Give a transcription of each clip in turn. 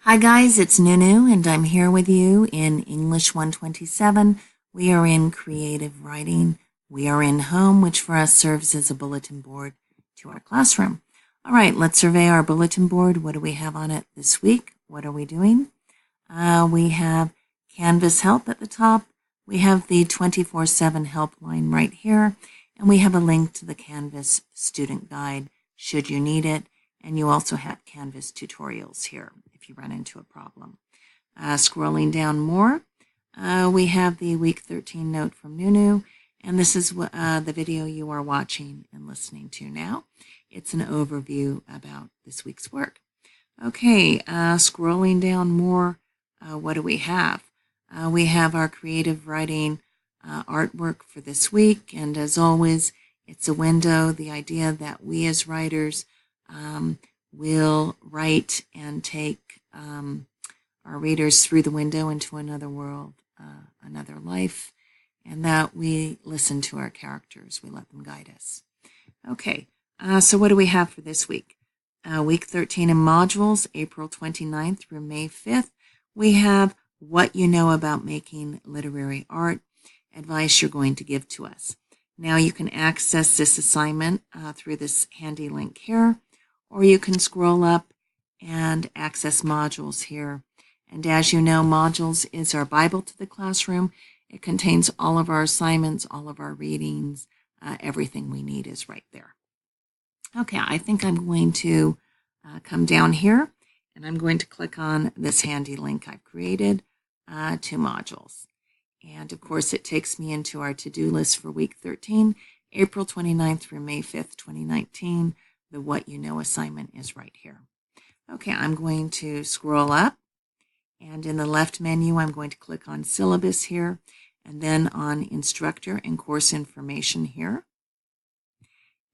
Hi guys, it's Nunu and I'm here with you in English 127. We are in creative writing. We are in home, which for us serves as a bulletin board to our classroom. All right, let's survey our bulletin board. What do we have on it this week? What are we doing? We have Canvas Help at the top. We have the 24/7 helpline right here. And we have a link to the Canvas student guide should you need it. And you also have Canvas tutorials here if you run into a problem. Scrolling down more, we have the week 13 note from Nunu, and this is the video you are watching and listening to now. It's an overview about this week's work. Okay, scrolling down more, what do we have? We have our creative writing artwork for this week, and as always, it's a window, the idea that we as writers will write and take our readers through the window into another world, another life, and that we listen to our characters. We let them guide us. Okay, so what do we have for this week? Week 13 in modules, April 29th through May 5th. We have what you know about making literary art, advice you're going to give to us. Now you can access this assignment through this handy link here, or you can scroll up and access modules here. And as you know, modules is our Bible to the classroom. It contains all of our assignments, all of our readings, everything we need is right there. Okay, I think I'm going to come down here and I'm going to click on this handy link I've created to modules. And of course, it takes me into our to-do list for week 13, April 29th through May 5th, 2019. The What You Know assignment is right here. Okay, I'm going to scroll up, and in the left menu, I'm going to click on Syllabus here, and then on Instructor and Course Information here.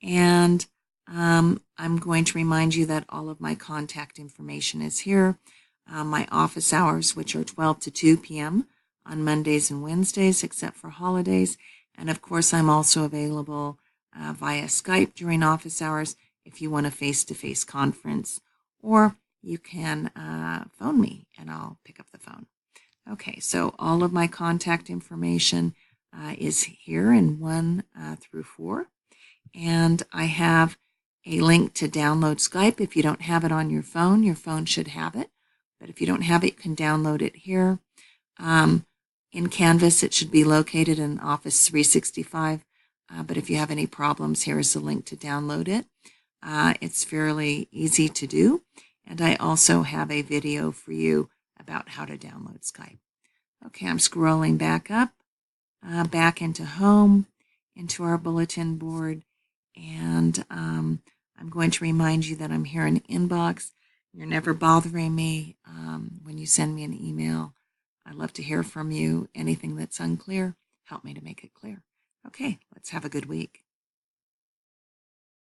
And I'm going to remind you that all of my contact information is here. My office hours, which are 12 to 2 p.m. on Mondays and Wednesdays, except for holidays. And of course, I'm also available via Skype during office hours if you want a face-to-face conference, or you can phone me and I'll pick up the phone. Okay, so all of my contact information is here in 1 through 4. And I have a link to download Skype. If you don't have it on your phone should have it. But if you don't have it, you can download it here. In Canvas, it should be located in Office 365. But if you have any problems, here is the link to download it. It's fairly easy to do. And I also have a video for you about how to download Skype. Okay, I'm scrolling back up, back into home, into our bulletin board. And I'm going to remind you that I'm here in inbox. You're never bothering me when you send me an email. I love to hear from you. Anything that's unclear, help me to make it clear. Okay, let's have a good week.